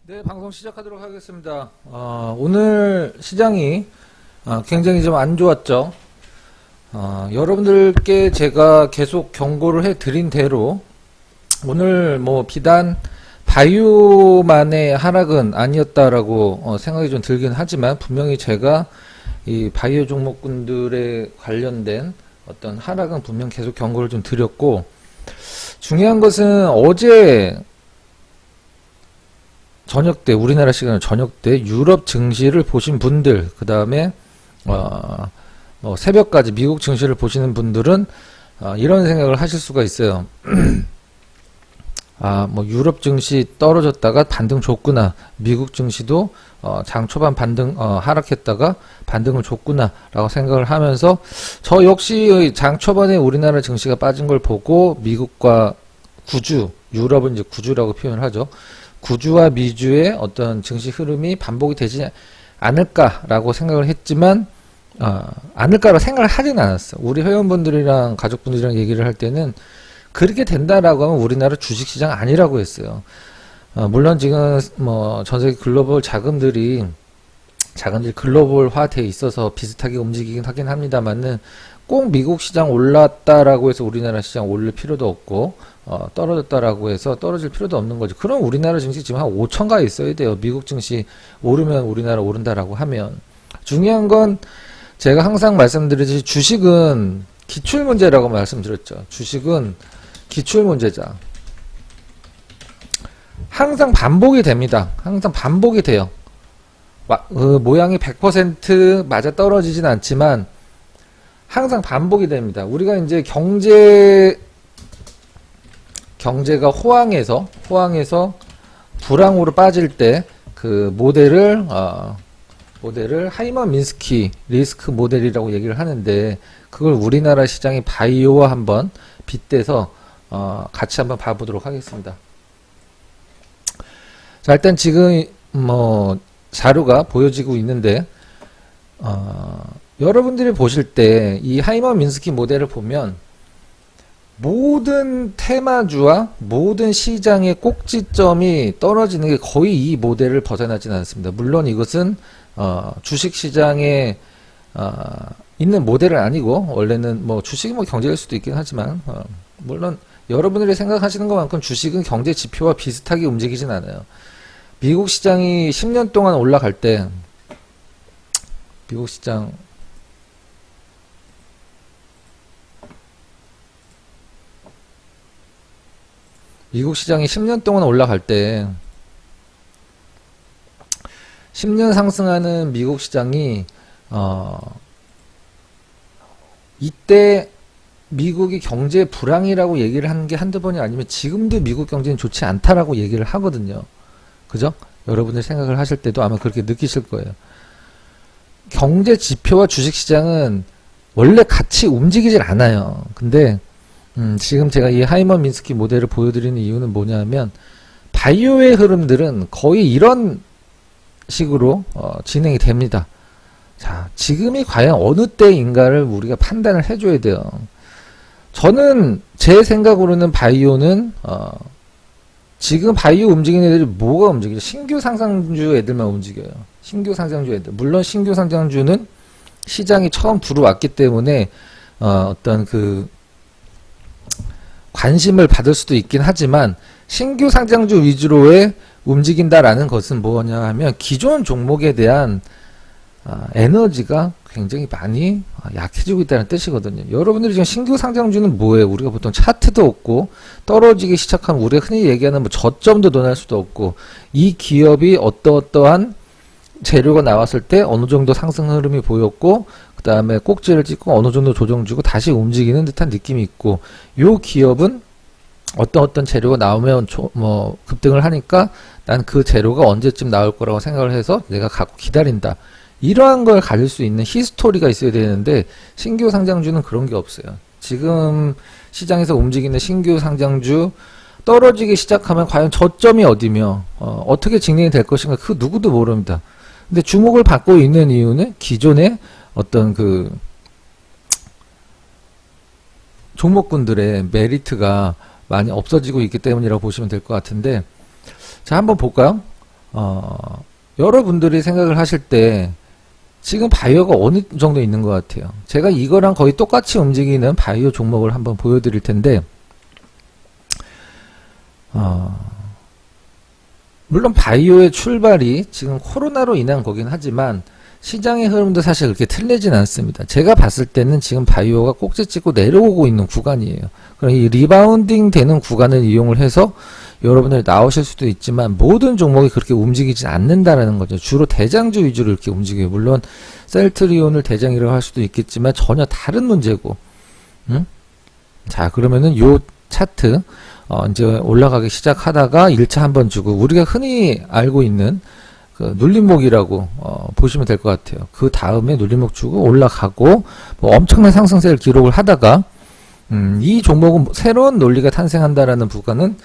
네, 방송 시작하도록 하겠습니다. 오늘 시장이 굉장히 좀 안 좋았죠. 여러분들께 제가 계속 경고를 해드린 대로 오늘 뭐 비단 바이오만의 하락은 아니었다라고 생각이 좀 들긴 하지만 분명히 제가 이 바이오 종목군들에 관련된 어떤 하락은 분명 계속 경고를 좀 드렸고, 중요한 것은 어제 저녁 때, 우리나라 시간은 저녁 때 유럽 증시를 보신 분들, 그 다음에 뭐 새벽까지 미국 증시를 보시는 분들은 이런 생각을 하실 수가 있어요. 뭐 유럽 증시 떨어졌다가 반등 줬구나, 미국 증시도 장 초반 반등 하락했다가 반등을 줬구나 라고 생각을 하면서, 저 역시 장 초반에 우리나라 증시가 빠진 걸 보고 미국과 구주, 유럽은 이제 구주라고 표현을 하죠. 구주와 미주의 어떤 증시 흐름이 반복이 되지 않을까라고 생각을 했지만, 않을까라고 생각을 하진 않았어. 우리 회원분들이랑 가족분들이랑 얘기를 할 때는 그렇게 된다라고 하면 우리나라 주식시장 아니라고 했어요. 물론 지금 뭐 전세계 글로벌 자금들이 글로벌화 돼 있어서 비슷하게 움직이긴 하긴 합니다만은, 꼭 미국 시장 올랐다라고 해서 우리나라 시장 오를 필요도 없고, 떨어졌다라고 해서 떨어질 필요도 없는 거죠. 그럼 우리나라 증시 지금 한 5천가 있어야 돼요. 미국 증시 오르면 우리나라 오른다라고 하면. 중요한 건 제가 항상 말씀드리듯이 주식은 기출문제라고 말씀드렸죠. 주식은 기출문제자. 항상 반복이 됩니다. 항상 반복이 돼요. 모양이 100% 맞아 떨어지진 않지만 항상 반복이 됩니다. 우리가 이제 경제가 호황에서 불황으로 빠질 때 그 모델을 하이먼 민스키 리스크 모델이라고 얘기를 하는데, 그걸 우리나라 시장의 바이오와 한번 빗대서 같이 한번 봐보도록 하겠습니다. 자, 일단 지금 뭐 자료가 보여지고 있는데, 여러분들이 보실 때 이 하이먼 민스키 모델을 보면 모든 테마주와 모든 시장의 꼭지점이 떨어지는 게 거의 이 모델을 벗어나지는 않습니다. 물론 이것은 주식시장에 있는 모델은 아니고, 원래는 뭐 주식이 뭐 경제일 수도 있긴 하지만, 물론 여러분들이 생각하시는 것만큼 주식은 경제 지표와 비슷하게 움직이진 않아요. 미국 시장이 10년 동안 올라갈 때, 미국 시장이 10년 동안 올라갈 때, 10년 상승하는 미국 시장이 이때 미국이 경제 불황이라고 얘기를 하는 게 한두 번이 아니면 지금도 미국 경제는 좋지 않다라고 얘기를 하거든요. 그죠? 여러분들 생각을 하실 때도 아마 그렇게 느끼실 거예요. 경제 지표와 주식시장은 원래 같이 움직이질 않아요. 근데 지금 제가 이 하이먼 민스키 모델을 보여드리는 이유는 뭐냐면, 바이오의 흐름들은 거의 이런 식으로 진행이 됩니다. 자, 지금이 과연 어느 때인가를 우리가 판단을 해줘야 돼요. 저는 제 생각으로는 바이오는 지금 바이오 움직이는 애들이 뭐가 움직이죠? 신규 상장주 애들만 움직여요. 신규 상장주 애들. 물론 신규 상장주는 시장이 처음 들어왔기 때문에 어떤 그 관심을 받을 수도 있긴 하지만, 신규 상장주 위주로의 움직인다라는 것은 뭐냐 하면 기존 종목에 대한 에너지가 굉장히 많이 약해지고 있다는 뜻이거든요. 여러분들이 지금 신규 상장주는 뭐예요? 우리가 보통 차트도 없고, 떨어지기 시작하면 우리가 흔히 얘기하는 뭐 저점도 논할 수도 없고, 이 기업이 어떠한 재료가 나왔을 때 어느 정도 상승 흐름이 보였고, 그 다음에 꼭지를 찍고 어느 정도 조정 주고 다시 움직이는 듯한 느낌이 있고, 요 기업은 어떤 재료가 나오면 뭐 급등을 하니까 난 그 재료가 언제쯤 나올 거라고 생각을 해서 내가 갖고 기다린다. 이러한 걸 가질 수 있는 히스토리가 있어야 되는데, 신규 상장주는 그런 게 없어요. 지금 시장에서 움직이는 신규 상장주 떨어지기 시작하면 과연 저점이 어디며 어떻게 진행이 될 것인가, 그 누구도 모릅니다. 근데 주목을 받고 있는 이유는 기존의 어떤 그 종목군들의 메리트가 많이 없어지고 있기 때문이라고 보시면 될 것 같은데, 자, 한번 볼까요? 여러분들이 생각을 하실 때 지금 바이오가 어느 정도 있는 것 같아요. 제가 이거랑 거의 똑같이 움직이는 바이오 종목을 한번 보여드릴 텐데, 물론 바이오의 출발이 지금 코로나로 인한 거긴 하지만 시장의 흐름도 사실 그렇게 틀리진 않습니다. 제가 봤을 때는 지금 바이오가 꼭지 찍고 내려오고 있는 구간이에요. 그럼 이 리바운딩 되는 구간을 이용을 해서 여러분들이 나오실 수도 있지만 모든 종목이 그렇게 움직이지 않는다라는 거죠. 주로 대장주 위주로 이렇게 움직여요. 물론 셀트리온을 대장이라고 할 수도 있겠지만 전혀 다른 문제고. 자, 그러면은 요 차트 이제 올라가기 시작하다가 1차 한번 주고 우리가 흔히 알고 있는 그 눌림목이라고 보시면 될 것 같아요. 그 다음에 눌림목 주고 올라가고 뭐 엄청난 상승세를 기록을 하다가 이 종목은 새로운 논리가 탄생한다라는 부분은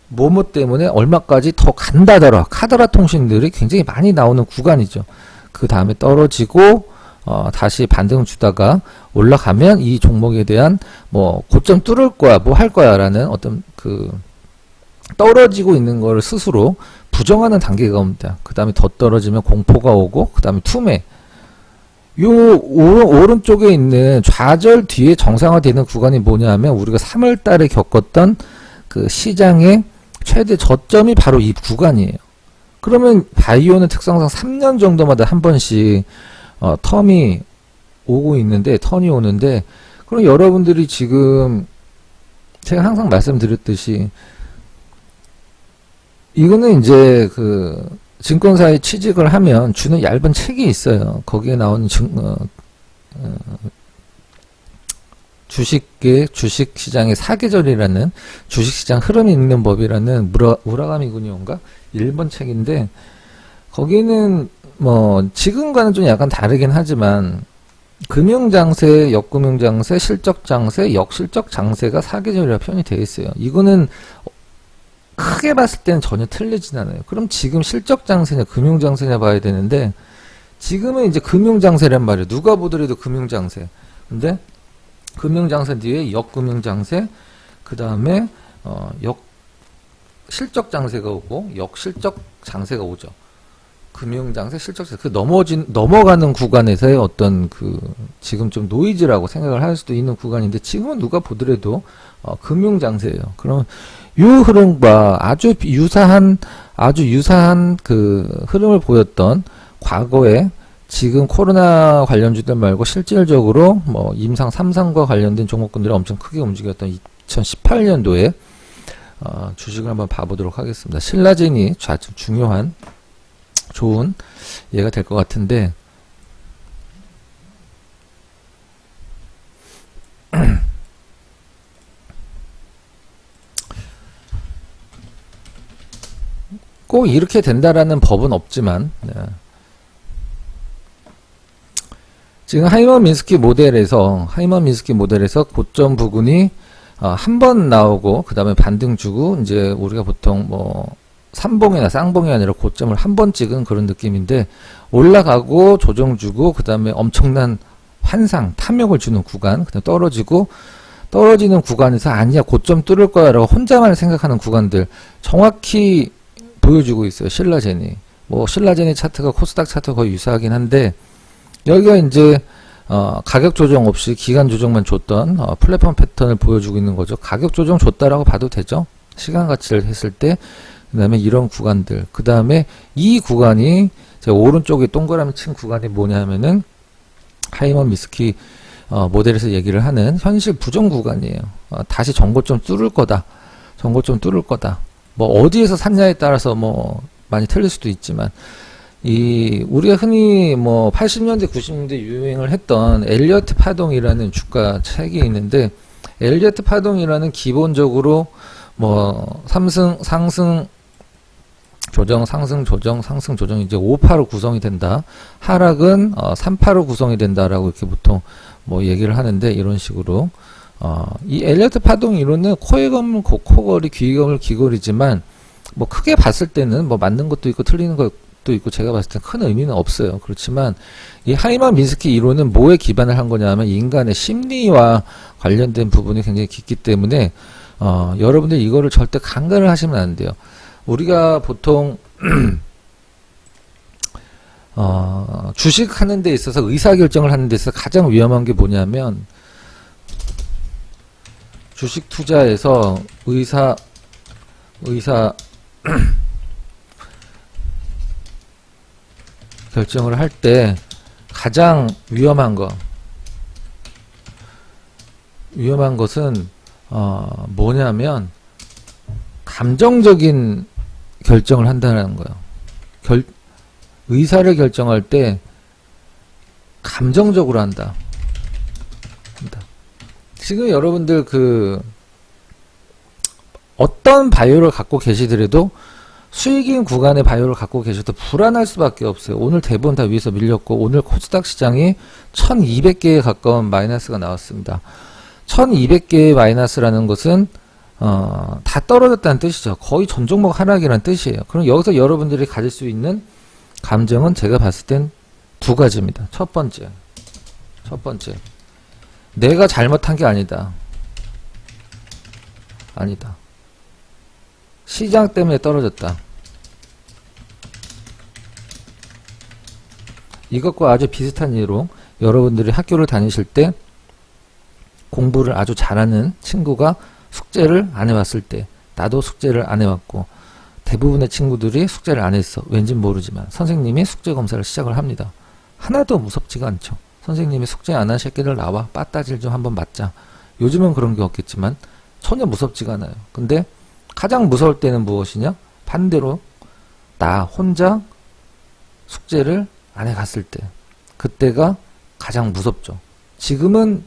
뭐뭐 때문에 얼마까지 더 간다더라 카더라 통신들이 굉장히 많이 나오는 구간이죠. 그 다음에 떨어지고 다시 반등 주다가 올라가면 이 종목에 대한 뭐 고점 뚫을 거야 뭐 할 거야 라는 어떤 그 떨어지고 있는 거를 스스로 부정하는 단계가 옵니다. 그 다음에 더 떨어지면 공포가 오고 그 다음에 투매 요 오른쪽에 있는 좌절 뒤에 정상화되는 구간이 뭐냐 하면 우리가 3월 달에 겪었던 그 시장의 최대 저점이 바로 이 구간이에요. 그러면 바이오는 특성상 3년 정도마다 한 번씩 턴이 오는데 그럼 여러분들이 지금 제가 항상 말씀드렸듯이 이거는 이제 그 증권사에 취직을 하면 주는 얇은 책이 있어요. 거기에 나오는 주식시장의 사계절이라는 주식시장 흐름이 있는 법이라는 무라가미군요인가? 일본 책인데 거기는 뭐 지금과는 좀 약간 다르긴 하지만 금융장세, 역금융장세, 실적장세, 역실적장세가 사계절이라고 표현이 되어 있어요. 이거는 크게 봤을 때는 전혀 틀리진 않아요. 그럼 지금 실적장세냐 금융장세냐 봐야 되는데 지금은 이제 금융장세란 말이에요. 누가 보더라도 금융장세. 근데 금융장세 뒤에 역금융장세, 그 다음에 실적장세가 오고 역실적장세가 오죠. 금융장세, 실적장세 그 넘어가는 구간에서의 어떤 그 지금 좀 노이즈라고 생각을 할 수도 있는 구간인데 지금은 누가 보더라도 금융장세예요. 그럼 이 흐름과 아주 유사한 그 흐름을 보였던 과거에 지금 코로나 관련주들 말고 실질적으로 뭐 임상 3상과 관련된 종목군들이 엄청 크게 움직였던 2018년도에 주식을 한번 봐보도록 하겠습니다. 신라젠이 아주 중요한 좋은 예가 될 것 같은데 꼭 이렇게 된다라는 법은 없지만 지금 하이먼 미스키 모델에서 고점 부근이 한 번 나오고 그 다음에 반등 주고 이제 우리가 보통 뭐 삼봉이나 쌍봉이 아니라 고점을 한 번 찍은 그런 느낌인데 올라가고 조정 주고 그 다음에 엄청난 환상 탐욕을 주는 구간 그 다음에 떨어지는 구간에서 아니야 고점 뚫을 거야 라고 혼자만 생각하는 구간들 정확히 보여주고 있어요. 신라젠이 뭐 신라젠의 차트가 코스닥 차트가 거의 유사하긴 한데 여기가 이제 가격 조정 없이 기간 조정만 줬던 플랫폼 패턴을 보여주고 있는 거죠. 가격 조정 줬다라고 봐도 되죠. 시간 가치를 했을 때 그 다음에 이런 구간들 그 다음에 이 구간이 제가 오른쪽에 동그라미 친 구간이 뭐냐면은 하이먼 미스키 모델에서 얘기를 하는 현실 부정 구간이에요. 다시 전고점 뚫을 거다. 뭐 어디에서 샀냐에 따라서 뭐 많이 틀릴 수도 있지만 우리가 흔히 뭐 80년대 90년대 유행을 했던 엘리어트 파동이라는 주가 책이 있는데 엘리어트 파동이라는 기본적으로 뭐 상승 조정 이제 5파로 구성이 된다. 하락은 3파로 구성이 된다라고 이렇게 보통 뭐 얘기를 하는데 이런 식으로 이 엘리어트 파동 이론은 코에 건물 코걸이 귀에 건물 귀걸이지만 뭐 크게 봤을 때는 뭐 맞는 것도 있고 틀리는 것도 있고 제가 봤을 때 큰 의미는 없어요. 그렇지만 이 하이먼 미스키 이론은 뭐에 기반을 한 거냐면 인간의 심리와 관련된 부분이 굉장히 깊기 때문에 여러분들 이거를 절대 간과를 하시면 안 돼요. 우리가 보통 주식 하는 데 있어서 의사결정을 하는 데 있어서 가장 위험한 게 뭐냐면 주식 투자에서 의사 결정을 할 때 가장 위험한 것은 뭐냐면 감정적인 결정을 한다는 거예요. 의사를 결정할 때 감정적으로 한다. 지금 여러분들 어떤 바이오를 갖고 계시더라도 수익인 구간의 바이오를 갖고 계셔도 불안할 수밖에 없어요. 오늘 대부분 다 위에서 밀렸고 오늘 코스닥 시장이 1200개에 가까운 마이너스가 나왔습니다. 1200개의 마이너스라는 것은 다 떨어졌다는 뜻이죠. 거의 전 종목 하락이라는 뜻이에요. 그럼 여기서 여러분들이 가질 수 있는 감정은 제가 봤을 땐 두 가지입니다. 첫 번째, 내가 잘못한 게 아니다. 시장 때문에 떨어졌다. 이것과 아주 비슷한 예로 여러분들이 학교를 다니실 때 공부를 아주 잘하는 친구가 숙제를 안 해왔을 때, 나도 숙제를 안 해왔고 대부분의 친구들이 숙제를 안 했어. 왠진 모르지만 선생님이 숙제 검사를 시작을 합니다. 하나도 무섭지가 않죠. 선생님이 숙제 안 한 새끼들 나와 빠따질 좀 한번 맞자. 요즘은 그런 게 없겠지만 전혀 무섭지가 않아요. 근데 가장 무서울 때는 무엇이냐? 반대로 나 혼자 숙제를 안 해갔을 때, 그때가 가장 무섭죠. 지금은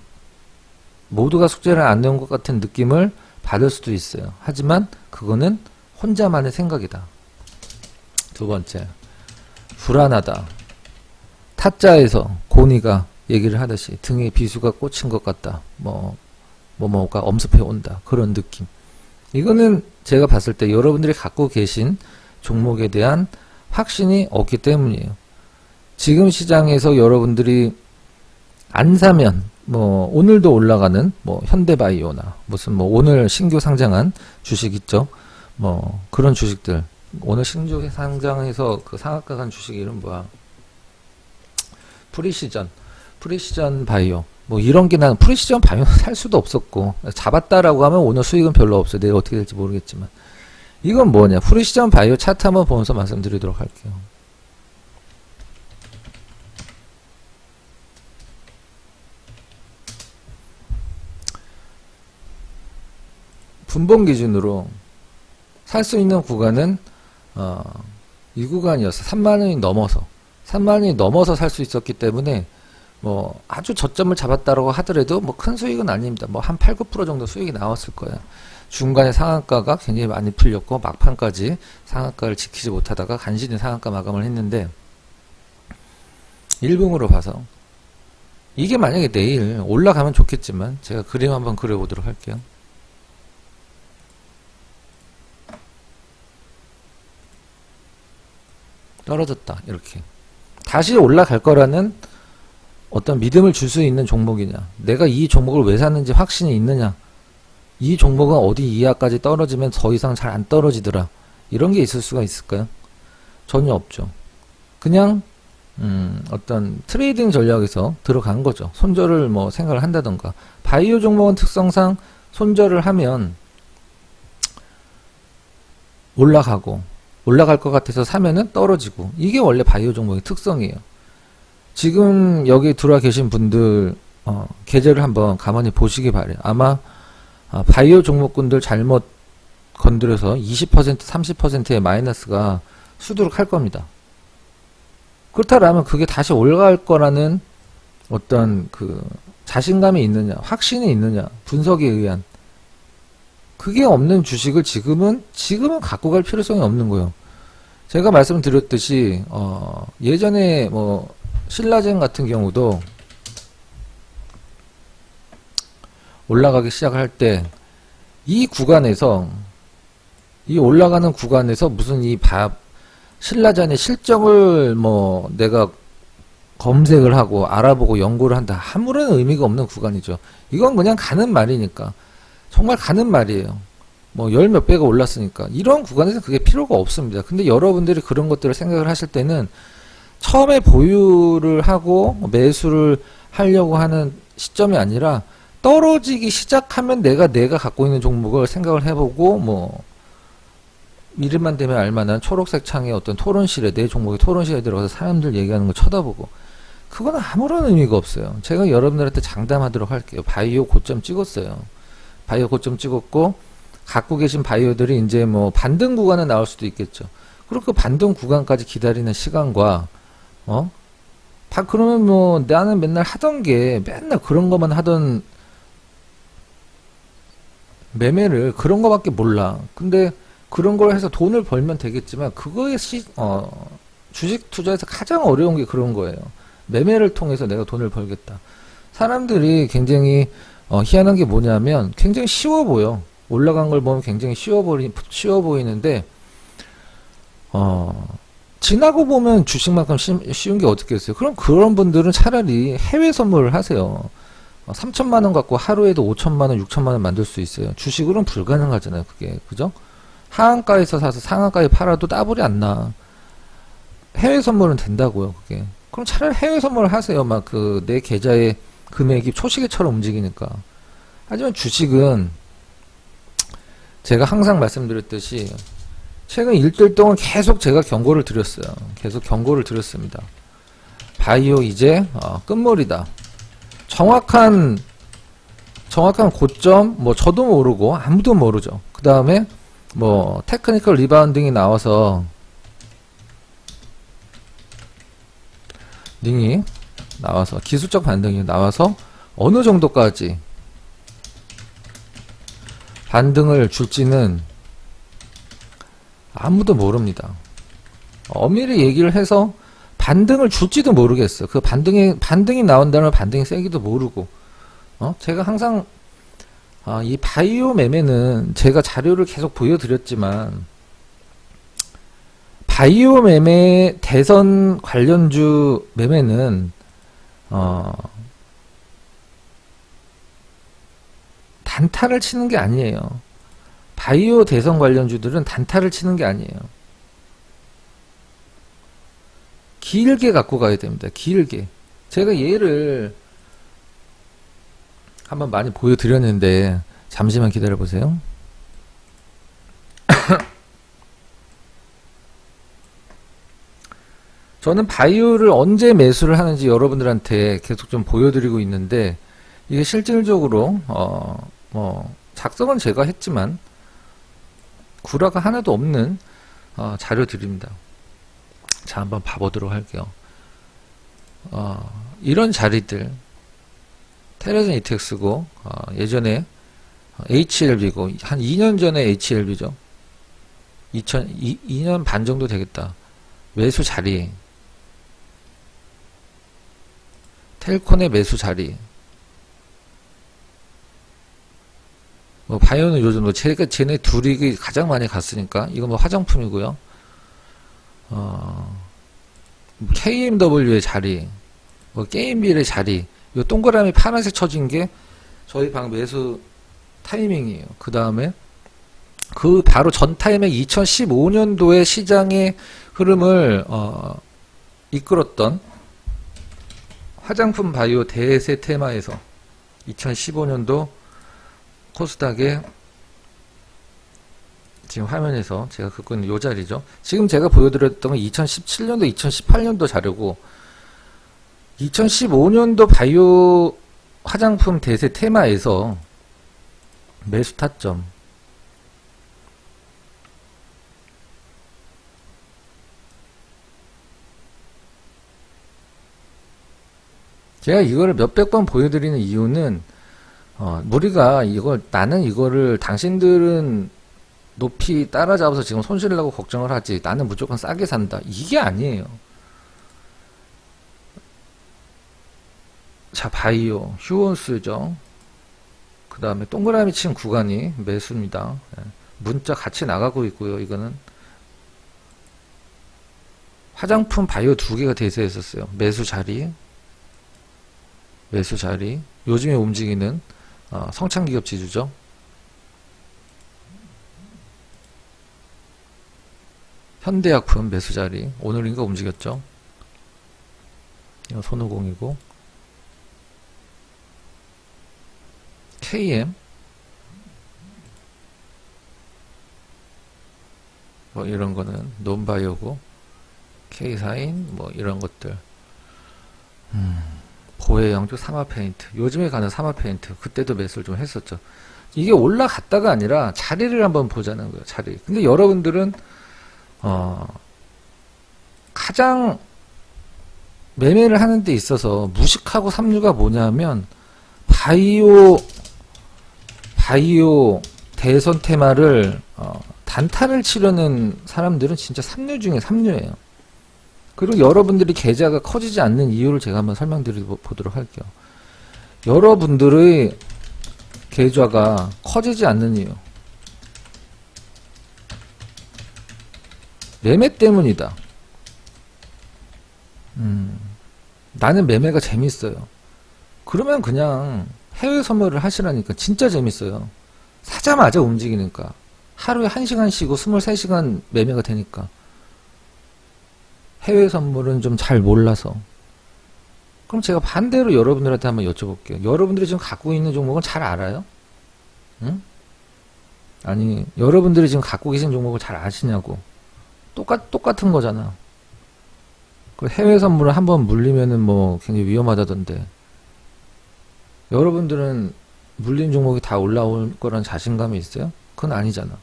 모두가 숙제를 안 내온 것 같은 느낌을 받을 수도 있어요. 하지만 그거는 혼자만의 생각이다. 두 번째, 불안하다. 타짜에서 고니가 얘기를 하듯이 등에 비수가 꽂힌 것 같다. 뭐가 엄습해 온다. 그런 느낌. 이거는 제가 봤을 때 여러분들이 갖고 계신 종목에 대한 확신이 없기 때문이에요. 지금 시장에서 여러분들이 안 사면 오늘도 올라가는 현대바이오나 무슨 오늘 신규 상장한 주식 있죠. 그런 주식들 오늘 신규 상장해서 그 상한가 간 주식 이름 뭐야? 프리시전 바이오. 이런 게 나는 프리시전 바이오 살 수도 없었고 잡았다라고 하면 오늘 수익은 별로 없어요. 내일 어떻게 될지 모르겠지만 이건 뭐냐? 프리시전 바이오 차트 한번 보면서 말씀드리도록 할게요. 분봉 기준으로 살 수 있는 구간은 이 구간이었어. 3만원이 넘어서 3만원이 넘어서 살 수 있었기 때문에 아주 저점을 잡았다라고 하더라도 큰 수익은 아닙니다. 한 8, 9% 정도 수익이 나왔을 거예요. 중간에 상한가가 굉장히 많이 풀렸고 막판까지 상한가를 지키지 못하다가 간신히 상한가 마감을 했는데 일봉으로 봐서 이게 만약에 내일 올라가면 좋겠지만 제가 그림 한번 그려보도록 할게요. 떨어졌다. 이렇게 다시 올라갈 거라는 어떤 믿음을 줄 수 있는 종목이냐, 내가 이 종목을 왜 샀는지 확신이 있느냐, 이 종목은 어디 이하까지 떨어지면 더 이상 잘 안 떨어지더라, 이런 게 있을 수가 있을까요? 전혀 없죠. 그냥 어떤 트레이딩 전략에서 들어간 거죠. 손절을 생각을 한다던가. 바이오 종목은 특성상 손절을 하면 올라갈 것 같아서 사면은 떨어지고, 이게 원래 바이오 종목의 특성이에요. 지금 여기 들어와 계신 분들 계좌를 한번 가만히 보시기 바래요. 아마 바이오 종목군들 잘못 건드려서 20% 30%의 마이너스가 수두룩할 겁니다. 그렇다면 그게 다시 올라갈 거라는 어떤 자신감이 있느냐, 확신이 있느냐, 분석에 의한, 그게 없는 주식을 지금은 갖고 갈 필요성이 없는 거예요. 제가 말씀드렸듯이 예전에 신라젠 같은 경우도 올라가기 시작을 할 때 이 구간에서, 이 올라가는 구간에서 무슨 신라젠의 실적을 내가 검색을 하고 알아보고 연구를 한다, 아무런 의미가 없는 구간이죠. 이건 그냥 가는 말이니까, 정말 가는 말이에요. 뭐 열 몇 배가 올랐으니까 이런 구간에서 그게 필요가 없습니다. 근데 여러분들이 그런 것들을 생각을 하실 때는 처음에 보유를 하고 매수를 하려고 하는 시점이 아니라 떨어지기 시작하면 내가 갖고 있는 종목을 생각을 해보고 뭐 이름만 되면 알만한 초록색 창의 어떤 토론실에 내 종목의 토론실에 들어가서 사람들 얘기하는 거 쳐다보고 그건 아무런 의미가 없어요. 제가 여러분들한테 장담하도록 할게요. 바이오 고점 찍었어요. 바이오 고점 찍었고 갖고 계신 바이오들이 이제 뭐 반등 구간은 나올 수도 있겠죠. 그리고 그 반등 구간까지 기다리는 시간과 그러면 뭐 나는 맨날 하던 게 맨날 그런 것만 하던 매매를 그런 거밖에 몰라. 근데 그런 걸 해서 돈을 벌면 되겠지만 그거에 주식 투자에서 가장 어려운 게 그런 거예요. 매매를 통해서 내가 돈을 벌겠다. 사람들이 굉장히 희한한 게 뭐냐면 굉장히 쉬워 보여. 올라간 걸 보면 굉장히 쉬워 보이는데 지나고 보면 주식만큼 쉬운 게 어떻게 있어요. 그럼 그런 분들은 차라리 해외 선물을 하세요. 3천만 원 갖고 하루에도 5천만 원, 6천만 원 만들 수 있어요. 주식으로는 불가능하잖아요. 그게. 그죠? 하한가에서 사서 상한가에 팔아도 따블이 안 나. 해외 선물은 된다고요. 그게. 그럼 차라리 해외 선물을 하세요. 막 내 계좌의 금액이 초시계처럼 움직이니까. 하지만 주식은 제가 항상 말씀드렸듯이 최근 일주일 동안 계속 제가 경고를 드렸어요. 계속 경고를 드렸습니다. 바이오 이제 끝물이다. 정확한 고점 뭐 저도 모르고 아무도 모르죠. 그 다음에 뭐 테크니컬 리바운딩이 나와서 기술적 반등이 나와서 어느 정도까지 반등을 줄지는 아무도 모릅니다. 엄밀히 얘기를 해서 반등을 줄지도 모르겠어. 그 반등이 나온다면 반등이 세기도 모르고. 제가 항상 이 바이오 매매는 제가 자료를 계속 보여드렸지만 바이오 매매 대선 관련주 매매는 단타를 치는 게 아니에요. 바이오 대선 관련주들은 단타를 치는 게 아니에요. 길게 갖고 가야 됩니다. 길게. 제가 예를 한번 많이 보여드렸는데 잠시만 기다려 보세요. 저는 바이오를 언제 매수를 하는지 여러분들한테 계속 좀 보여드리고 있는데 이게 실질적으로 뭐 작성은 제가 했지만 구라가 하나도 없는 자료들입니다. 자, 한번 봐보도록 할게요. 이런 자리들 테라젠 이텍스고 예전에 HLB고 한 2년 전에 HLB죠. 2년 반 정도 되겠다. 매수 자리 텔콘의 매수 자리 뭐 바이오는 요즘 뭐 쟤네 둘이 가장 많이 갔으니까 이건 뭐 화장품이고요. KMW의 자리, 뭐 게임빌의 자리, 요 동그라미 파란색 쳐진 게 저희 방 매수 타이밍이에요. 그 다음에 그 바로 전 타이밍 2015년도에 시장의 흐름을 이끌었던 화장품 바이오 대세 테마에서 2015년도 코스닥에 지금 화면에서 제가 긋고 있는 요 자리죠. 지금 제가 보여드렸던 건 2017년도, 2018년도 자료고 2015년도 바이오 화장품 대세 테마에서 매수 타점 제가 이거를 몇백 번 보여드리는 이유는 우리가 나는 이거를 당신들은 높이 따라잡아서 지금 손실을 하고 걱정을 하지 나는 무조건 싸게 산다 이게 아니에요. 자, 바이오 휴원스죠. 그 다음에 동그라미 친 구간이 매수입니다. 문자 같이 나가고 있고요. 이거는 화장품 바이오 두 개가 대세했었어요. 매수 자리 요즘에 움직이는 성장기업 지주죠. 현대약품 매수 자리. 오늘인가 움직였죠. 이거 손오공이고. KM. 뭐 이런 거는 논바이오고. K사인 뭐 이런 것들. 보혜영주 삼화페인트. 요즘에 가는 삼화페인트. 그때도 매수를 좀 했었죠. 이게 올라갔다가 아니라 자리를 한번 보자는 거예요. 자리. 근데 여러분들은 가장 매매를 하는 데 있어서 무식하고 삼류가 뭐냐면 바이오 대선 테마를 단타를 치려는 사람들은 진짜 삼류 중에 삼류예요. 그리고 여러분들이 계좌가 커지지 않는 이유를 제가 한번 설명드리도록 할게요. 여러분들의 계좌가 커지지 않는 이유. 매매 때문이다. 나는 매매가 재밌어요. 그러면 그냥 해외 선물을 하시라니까. 진짜 재밌어요. 사자마자 움직이니까. 하루에 1시간 쉬고 23시간 매매가 되니까. 해외 선물은 좀 잘 몰라서. 그럼 제가 반대로 여러분들한테 한번 여쭤볼게요. 여러분들이 지금 갖고 있는 종목은 잘 알아요? 응? 아니, 여러분들이 지금 갖고 계신 종목을 잘 아시냐고. 똑같은 거잖아. 그 해외 선물을 한번 물리면은 뭐 굉장히 위험하다던데. 여러분들은 물린 종목이 다 올라올 거란 자신감이 있어요? 그건 아니잖아.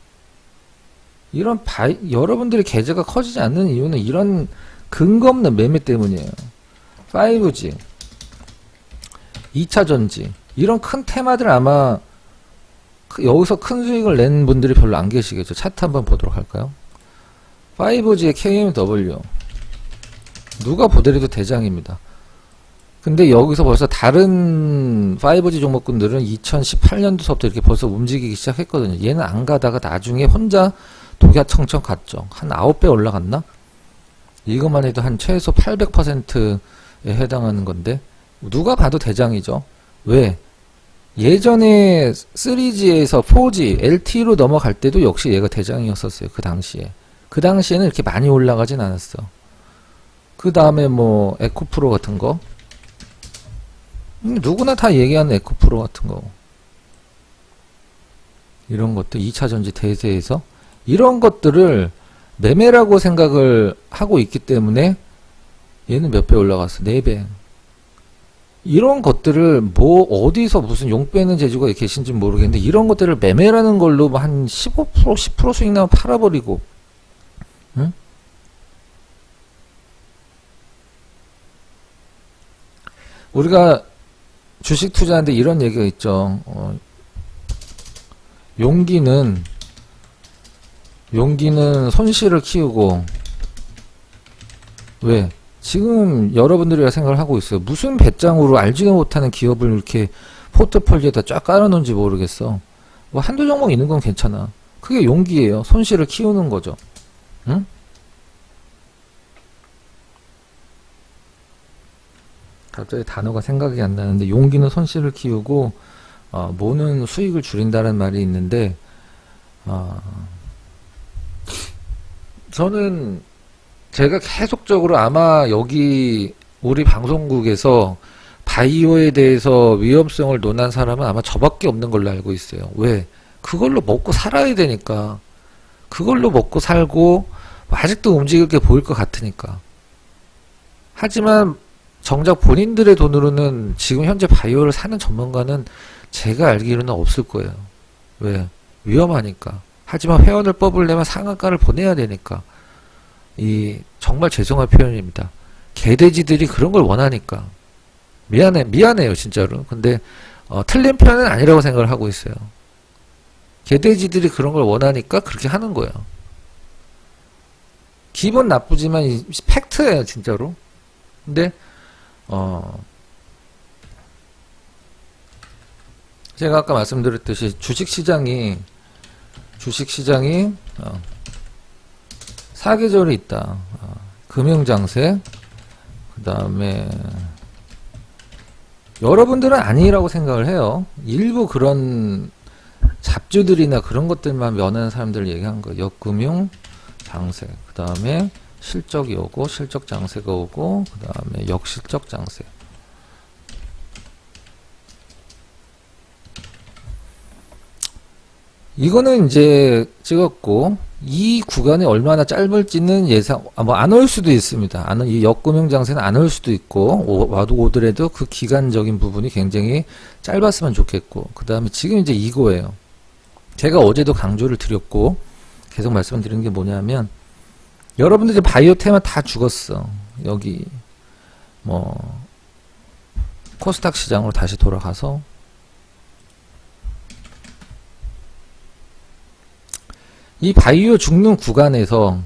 여러분들의 계좌가 커지지 않는 이유는 이런 근거 없는 매매 때문이에요. 5G, 2차전지, 이런 큰 테마들 아마 여기서 큰 수익을 낸 분들이 별로 안 계시겠죠. 차트 한번 보도록 할까요? 5G의 KMW. 누가 보더라도 대장입니다. 근데 여기서 벌써 다른 5G 종목군들은 2018년도서부터 이렇게 벌써 움직이기 시작했거든요. 얘는 안 가다가 나중에 혼자 독야청청 갔죠. 한 9배 올라갔나? 이것만 해도 한 최소 800%에 해당하는 건데, 누가 봐도 대장이죠. 왜? 예전에 3G에서 4G, LTE로 넘어갈 때도 역시 얘가 대장이었었어요. 그 당시에. 그 당시에는 이렇게 많이 올라가진 않았어. 그 다음에 뭐 에코프로 같은 거, 누구나 다 얘기하는 에코프로 같은 거, 이런 것도 2차전지 대세에서 이런 것들을 매매라고 생각을 하고 있기 때문에 얘는 몇 배 올라갔어? 4배. 이런 것들을 뭐 어디서 무슨 용 빼는 재주가 계신지 모르겠는데, 이런 것들을 매매라는 걸로 한 15%, 10% 수익 나면 팔아버리고, 응? 우리가 주식 투자하는데 이런 얘기가 있죠. 용기는 손실을 키우고. 왜? 지금 여러분들이 생각을 하고 있어요. 무슨 배짱으로 알지도 못하는 기업을 이렇게 포트폴리오에다 쫙 깔아놓은지 모르겠어. 뭐 한두 종목 있는 건 괜찮아. 그게 용기예요. 손실을 키우는 거죠. 응? 갑자기 단어가 생각이 안 나는데, 용기는 손실을 키우고 모는 수익을 줄인다는 말이 있는데, 저는 제가 계속적으로 아마 여기 우리 방송국에서 바이오에 대해서 위험성을 논한 사람은 아마 저밖에 없는 걸로 알고 있어요. 왜? 그걸로 먹고 살아야 되니까. 그걸로 먹고 살고 아직도 움직일 게 보일 것 같으니까. 하지만 정작 본인들의 돈으로는 지금 현재 바이오를 사는 전문가는 제가 알기로는 없을 거예요. 왜? 위험하니까. 하지만 회원을 뽑으려면 상한가를 보내야 되니까. 정말 죄송한 표현입니다. 개돼지들이 그런 걸 원하니까. 미안해요, 진짜로. 근데, 틀린 표현은 아니라고 생각을 하고 있어요. 개돼지들이 그런 걸 원하니까 그렇게 하는 거예요. 기분 나쁘지만, 팩트예요, 진짜로. 근데, 제가 아까 말씀드렸듯이 주식시장이 사계절이 있다. 금융장세, 그 다음에 여러분들은 아니라고 생각을 해요. 일부 그런 잡주들이나 그런 것들만 면하는 사람들을 얘기한 거예요. 역금융, 장세, 그 다음에 실적이 오고 실적 장세가 오고 그 다음에 역실적 장세. 이거는 이제 찍었고, 이 구간이 얼마나 짧을지는 예상, 뭐 안 올 수도 있습니다. 이 역금융 장세는 안 올 수도 있고, 와도 오더라도 그 기간적인 부분이 굉장히 짧았으면 좋겠고, 그 다음에 지금 이제 이거예요. 제가 어제도 강조를 드렸고, 계속 말씀드리는 게 뭐냐면, 여러분들 이제 바이오 테마 다 죽었어. 여기, 코스닥 시장으로 다시 돌아가서, 이 바이오 죽는 구간에서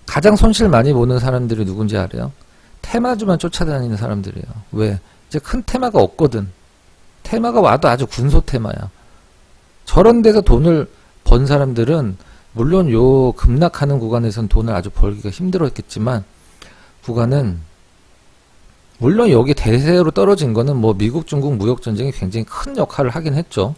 가장 손실 많이 보는 사람들이 누군지 알아요? 테마주만 쫓아다니는 사람들이에요. 왜? 이제 큰 테마가 없거든. 테마가 와도 아주 군소 테마야. 저런 데서 돈을 번 사람들은 물론 요 급락하는 구간에선 돈을 아주 벌기가 힘들었겠지만, 구간은 물론 여기 대세로 떨어진 거는 뭐 미국 중국 무역 전쟁이 굉장히 큰 역할을 하긴 했죠.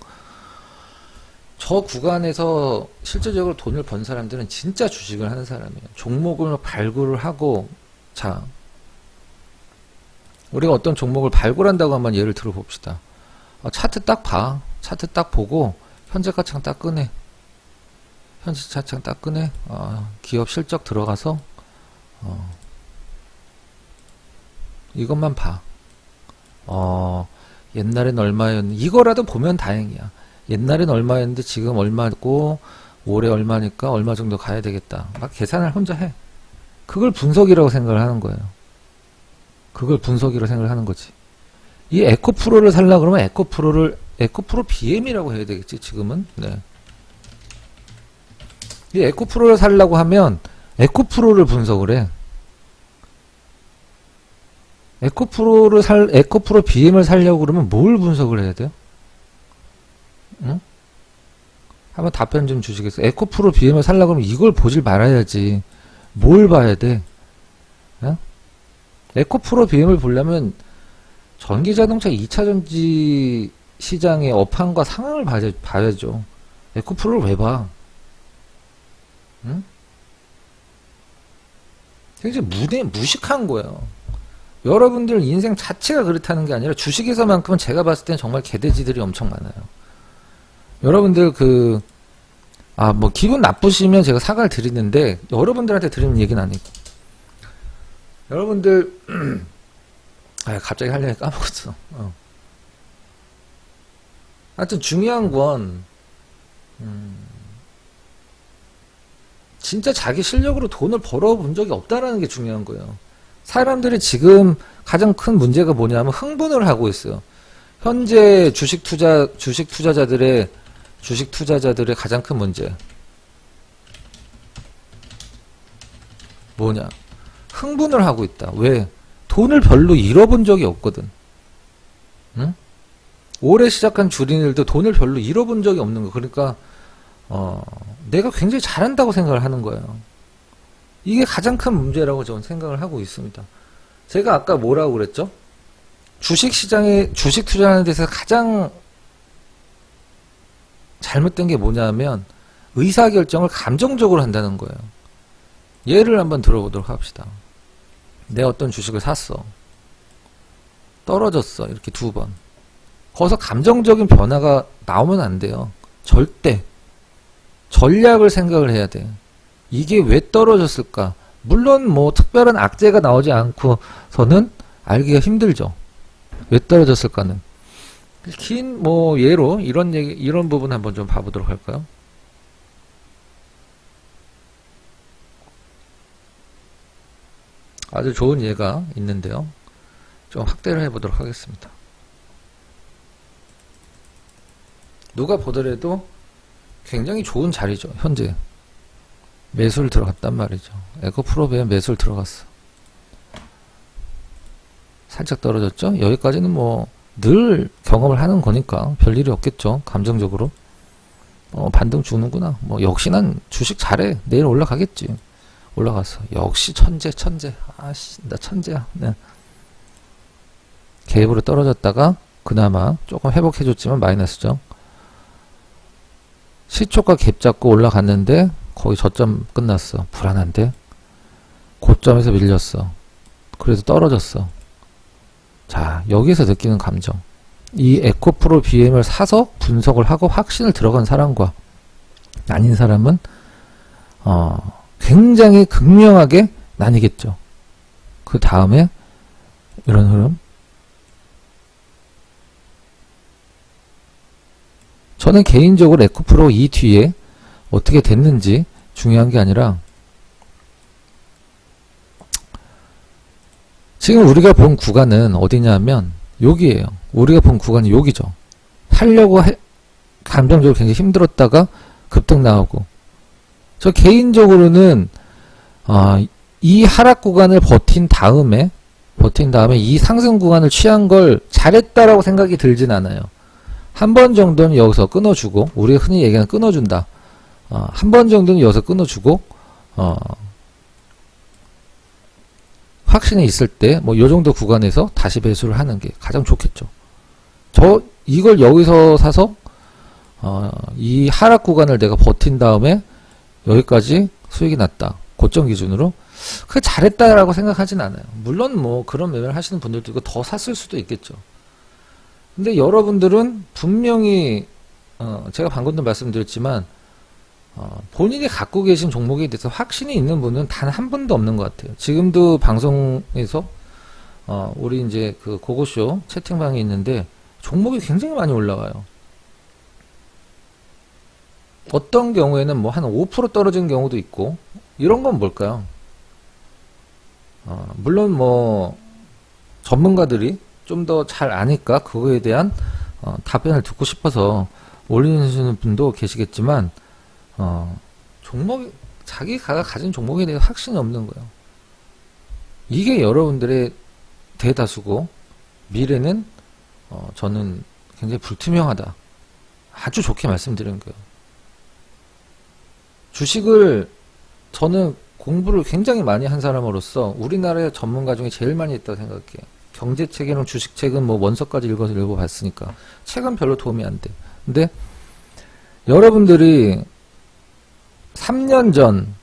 저 구간에서 실질적으로 돈을 번 사람들은 진짜 주식을 하는 사람이에요. 종목을 발굴을 하고, 자, 우리가 어떤 종목을 발굴한다고 한번 예를 들어 봅시다. 차트 딱 봐. 차트 딱 보고 현재가 창 딱 끄네. 현재 창 딱 끄네. 기업 실적 들어가서 이것만 봐. 옛날엔 얼마였는데, 이거라도 보면 다행이야. 옛날엔 얼마였는데 지금 얼마고 올해 얼마니까 얼마 정도 가야 되겠다. 막 계산을 혼자 해. 그걸 분석이라고 생각을 하는 거예요. 그걸 분석이라고 생각을 하는 거지. 이 에코프로를 살라 그러면 에코프로 BM이라고 해야 되겠지, 지금은. 네. 이 에코프로를 살라고 하면 에코프로를 분석을 해. 에코프로 BM을 살려고 그러면 뭘 분석을 해야 돼요? 응? 한번 답변 좀 주시겠어요? 에코프로 BM을 살려고 하면 이걸 보질 말아야지. 뭘 봐야 돼? 응? 에코프로 BM을 보려면 전기자동차 2차전지 시장의 업황과 상황을 봐야죠. 에코프로를 왜 봐? 응? 굉장히 무식한 거예요. 여러분들 인생 자체가 그렇다는 게 아니라 주식에서만큼은 제가 봤을 땐 정말 개돼지들이 엄청 많아요. 여러분들 뭐 기분 나쁘시면 제가 사과를 드리는데, 여러분들한테 드리는 얘기는 아니고, 여러분들 갑자기 할 얘기 까먹었어. 하여튼 중요한 건 진짜 자기 실력으로 돈을 벌어본 적이 없다라는 게 중요한 거예요. 사람들이 지금 가장 큰 문제가 뭐냐면 흥분을 하고 있어요. 현재 주식 투자자들의 가장 큰 문제 뭐냐? 흥분을 하고 있다. 왜? 돈을 별로 잃어본 적이 없거든. 응? 올해 시작한 주린이들도 돈을 별로 잃어본 적이 없는 거. 그러니까 내가 굉장히 잘한다고 생각을 하는 거예요. 이게 가장 큰 문제라고 저는 생각을 하고 있습니다. 제가 아까 뭐라고 그랬죠? 주식 투자하는 데서 가장 잘못된 게 뭐냐면 의사결정을 감정적으로 한다는 거예요. 예를 한번 들어보도록 합시다. 내가 어떤 주식을 샀어. 떨어졌어. 이렇게 2번. 거기서 감정적인 변화가 나오면 안 돼요. 절대. 전략을 생각을 해야 돼. 이게 왜 떨어졌을까? 물론 뭐 특별한 악재가 나오지 않고서는 알기가 힘들죠. 왜 떨어졌을까는. 긴 예로 이런 부분 한번 좀 봐보도록 할까요? 아주 좋은 예가 있는데요. 좀 확대를 해보도록 하겠습니다. 누가 보더라도 굉장히 좋은 자리죠. 현재 매수를 들어갔단 말이죠. 에코프로에 매수를 들어갔어. 살짝 떨어졌죠. 여기까지는 늘 경험을 하는 거니까 별일이 없겠죠. 감정적으로 반등 주는구나. 역시 난 주식 잘해. 내일 올라가겠지. 올라갔어. 역시 천재. 아씨, 나 천재야. 네. 갭으로 떨어졌다가 그나마 조금 회복해줬지만 마이너스죠. 시초가 갭 잡고 올라갔는데 거의 저점 끝났어. 불안한데? 고점에서 밀렸어. 그래도 떨어졌어. 자, 여기서 느끼는 감정. 이 에코프로 BM을 사서 분석을 하고 확신을 들어간 사람과 아닌 사람은 굉장히 극명하게 나뉘겠죠. 그 다음에 이런 흐름. 저는 개인적으로 에코프로 이 뒤에 어떻게 됐는지 중요한 게 아니라 지금 우리가 본 구간은 어디냐면 여기에요. 우리가 본 구간이 여기죠. 살려고 감정적으로 굉장히 힘들었다가 급등 나오고, 저 개인적으로는 이 하락 구간을 버틴 다음에 이 상승 구간을 취한 걸 잘했다라고 생각이 들진 않아요. 한 번 정도는 여기서 끊어주고, 우리가 흔히 얘기하는 끊어준다. 한 번 정도는 여기서 끊어주고, 확신이 있을 때, 뭐, 요 정도 구간에서 다시 매수를 하는 게 가장 좋겠죠. 이걸 여기서 사서, 이 하락 구간을 내가 버틴 다음에, 여기까지 수익이 났다. 고점 기준으로. 그게 잘했다라고 생각하진 않아요. 물론 뭐, 그런 매매를 하시는 분들도 있고, 더 샀을 수도 있겠죠. 근데 여러분들은 분명히, 제가 방금도 말씀드렸지만, 본인이 갖고 계신 종목에 대해서 확신이 있는 분은 단 한 분도 없는 것 같아요. 지금도 방송에서 우리 이제 그 고고쇼 채팅방에 있는데 종목이 굉장히 많이 올라와요. 어떤 경우에는 뭐 한 5% 떨어진 경우도 있고, 이런 건 뭘까요? 물론 뭐 전문가들이 좀 더 잘 아니까 그거에 대한 답변을 듣고 싶어서 올리시는 분도 계시겠지만, 자기가 가진 종목에 대해 확신이 없는 거예요. 이게 여러분들의 대다수고, 미래는, 저는 굉장히 불투명하다. 아주 좋게 말씀드린 거예요. 주식을, 저는 공부를 굉장히 많이 한 사람으로서 우리나라의 전문가 중에 제일 많이 했다고 생각해요. 경제책이랑 주식책은 뭐 원서까지 읽어봤으니까. 책은 별로 도움이 안 돼. 근데, 여러분들이 3년 전,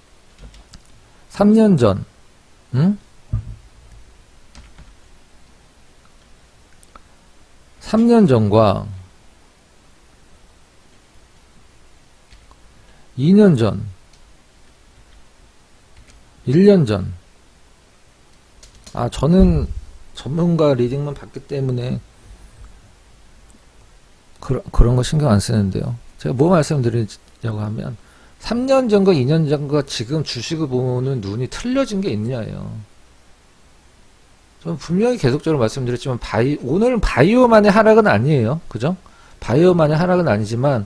응? 3년 전과 2년 전, 1년 전, 저는 전문가 리딩만 봤기 때문에 그런 거 신경 안 쓰는데요. 제가 뭐 말씀드리려고 하면, 3년 전과 2년 전과 지금 주식을 보는 눈이 틀려진 게 있냐예요. 저는 분명히 계속적으로 말씀드렸지만, 오늘은 바이오만의 하락은 아니에요. 그죠? 바이오만의 하락은 아니지만,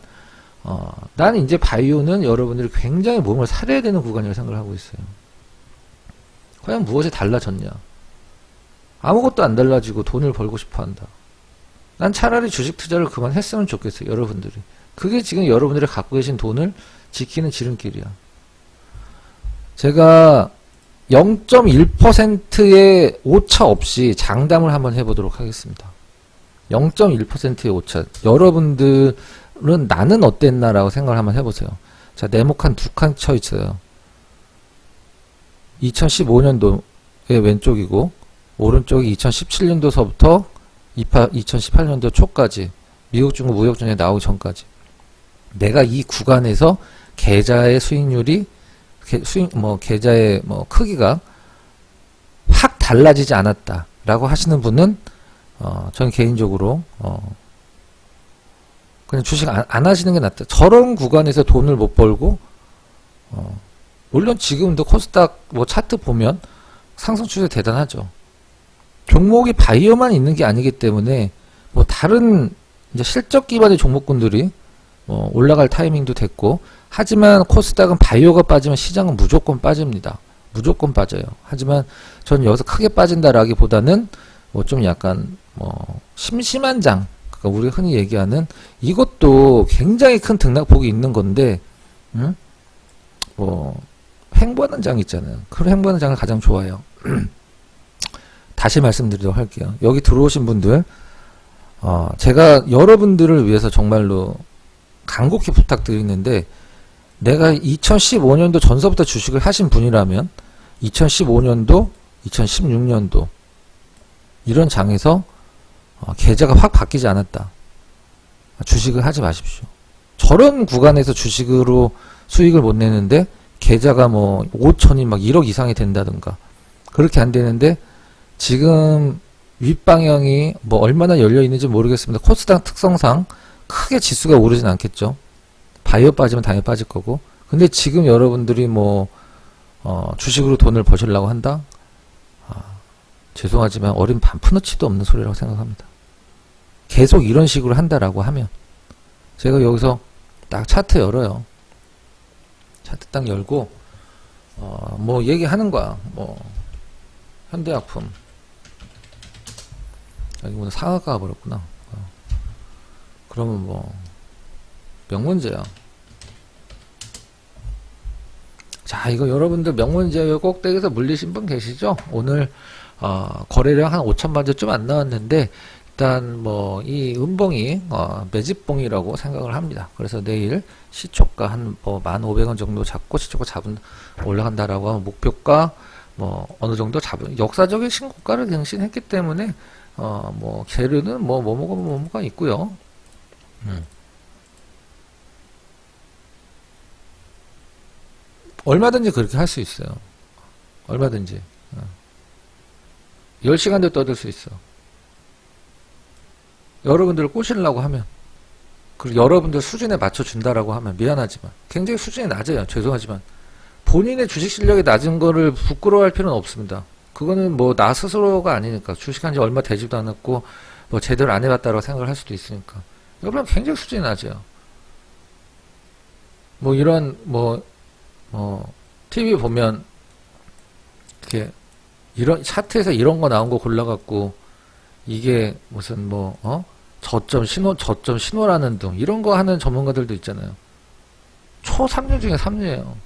나는 이제 바이오는 여러분들이 굉장히 몸을 사려야 되는 구간이라고 생각을 하고 있어요. 과연 무엇이 달라졌냐? 아무것도 안 달라지고 돈을 벌고 싶어 한다. 난 차라리 주식 투자를 그만했으면 좋겠어요. 여러분들이. 그게 지금 여러분들이 갖고 계신 돈을 지키는 지름길이야. 제가 0.1%의 오차 없이 장담을 한번 해보도록 하겠습니다. 0.1%의 오차. 여러분들은 나는 어땠나라고 생각을 한번 해보세요. 자, 네모칸 두 칸 쳐 있어요. 2015년도의 왼쪽이고, 오른쪽이 2017년도서부터 2018년도 초까지, 미국 중국 무역전쟁 나오기 전까지. 내가 이 구간에서 계좌의 수익률이, 계좌의 크기가 확 달라지지 않았다라고 하시는 분은, 저는 개인적으로, 그냥 주식 안 하시는 게 낫다. 저런 구간에서 돈을 못 벌고, 물론 지금도 코스닥 차트 보면 상승 추세 대단하죠. 종목이 바이오만 있는 게 아니기 때문에, 다른, 이제 실적 기반의 종목군들이, 올라갈 타이밍도 됐고, 하지만 코스닥은 바이오가 빠지면 시장은 무조건 빠집니다. 무조건 빠져요. 하지만 전 여기서 크게 빠진다라기보다는 좀 약간 심심한 장, 그러니까 우리가 흔히 얘기하는, 이것도 굉장히 큰 등락폭이 있는 건데, 횡보하는 장 있잖아요. 그런 횡보하는 장을 가장 좋아해요. 다시 말씀드리도록 할게요. 여기 들어오신 분들, 제가 여러분들을 위해서 정말로 간곡히 부탁드리는데, 내가 2015년도 전서부터 주식을 하신 분이라면 2015년도, 2016년도 이런 장에서 계좌가 확 바뀌지 않았다. 주식을 하지 마십시오. 저런 구간에서 주식으로 수익을 못 내는데 계좌가 뭐 5천이 막 1억 이상이 된다든가 그렇게 안 되는데 지금 윗방향이 뭐 얼마나 열려 있는지 모르겠습니다. 코스닥 특성상 크게 지수가 오르진 않겠죠. 바이오 빠지면 당연히 빠질 거고. 근데 지금 여러분들이 뭐 주식으로 돈을 버시려고 한다? 죄송하지만 어린 반푼어치도 없는 소리라고 생각합니다. 계속 이런 식으로 한다라고 하면 제가 여기서 딱 차트 열어요. 차트 딱 열고 뭐 얘기하는 거야. 뭐 현대약품 여기 오늘 상하가 가버렸구나. 그러면 뭐 명문제야. 자, 이거 여러분들 명문제약 꼭대기에서 물리신 분 계시죠? 오늘 거래량 한 5천만 주 좀 안 나왔는데 일단 뭐 이 음봉이 매집봉이라고 생각을 합니다. 그래서 내일 시초가 한 뭐 1,500원 정도 잡고 시초가 잡은 올라간다라고 하면 목표가 뭐 어느 정도 잡은 역사적인 신고가를 경신했기 때문에 뭐 재료는 뭐가 있고요. 얼마든지 그렇게 할 수 있어요. 얼마든지 10시간도 떠들 수 있어. 여러분들을 꼬시려고 하면, 그리고 여러분들 수준에 맞춰준다라고 하면, 미안하지만 굉장히 수준이 낮아요. 죄송하지만 본인의 주식 실력이 낮은 거를 부끄러워할 필요는 없습니다. 그거는 뭐 나 스스로가 아니니까. 주식한 지 얼마 되지도 않았고 뭐 제대로 안 해봤다라고 생각을 할 수도 있으니까. 여러분 굉장히 수준이 낮아요. 뭐 이런 TV 보면 이렇게 이런 차트에서 이런 거 나온 거 골라갖고 이게 무슨 저점 신호라는 등 이런 거 하는 전문가들도 있잖아요. 초삼류 중에 삼류예요.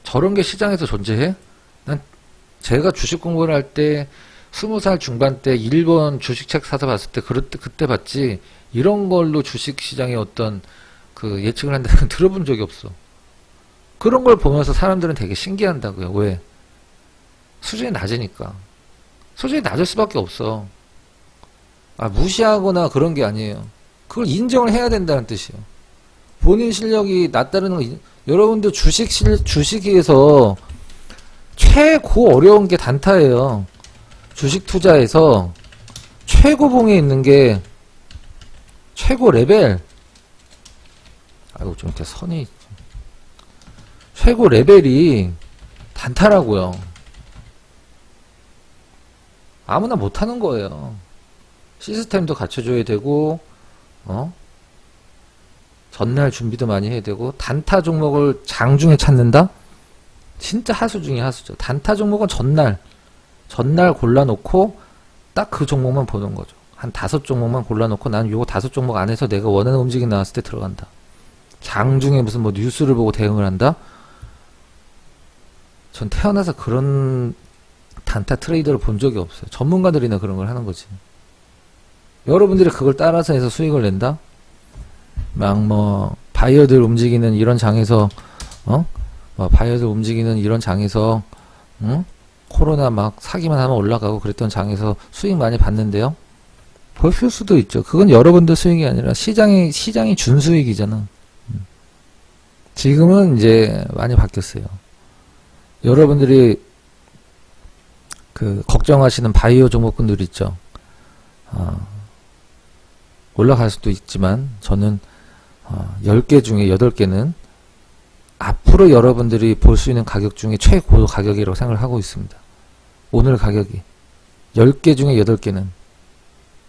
저런 게 시장에서 존재해? 난 제가 주식 공부를 할 때 20살 중반 때 일본 주식책 사서 봤을 때 그때 봤지 이런 걸로 주식 시장의 어떤 그 예측을 한다는 건 들어본 적이 없어. 그런 걸 보면서 사람들은 되게 신기한다고요. 왜? 수준이 낮으니까. 수준이 낮을 수밖에 없어. 무시하거나 그런 게 아니에요. 그걸 인정을 해야 된다는 뜻이에요. 본인 실력이 낮다는 거, 여러분들 주식에서 최고 어려운 게 단타예요. 주식 투자에서 최고봉에 있는 게 최고 레벨. 아이고, 좀 이렇게 선이. 최고 레벨이 단타라고요. 아무나 못하는 거예요. 시스템도 갖춰줘야 되고, 전날 준비도 많이 해야 되고, 단타 종목을 장중에 찾는다? 진짜 하수 중에 하수죠. 단타 종목은 전날 골라놓고, 딱 그 종목만 보는 거죠. 한 5종목만 골라놓고, 난 요거 5종목 안에서 내가 원하는 움직임 나왔을 때 들어간다. 장중에 무슨 뭐 뉴스를 보고 대응을 한다? 전 태어나서 그런 단타 트레이더를 본 적이 없어요. 전문가들이나 그런 걸 하는 거지. 여러분들이 그걸 따라서 해서 수익을 낸다? 막 바이어들 움직이는 이런 장에서 바이어들 움직이는 이런 장에서 코로나 막 사기만 하면 올라가고 그랬던 장에서 수익 많이 봤는데요. 보실 수도 있죠. 그건 여러분들 수익이 아니라 시장이 준 수익이잖아. 지금은 이제 많이 바뀌었어요. 여러분들이 그 걱정하시는 바이오 종목군들 있죠. 올라갈 수도 있지만 저는 10개 중에 8개는 앞으로 여러분들이 볼 수 있는 가격 중에 최고 가격이라고 생각을 하고 있습니다. 오늘 가격이 10개 중에 8개는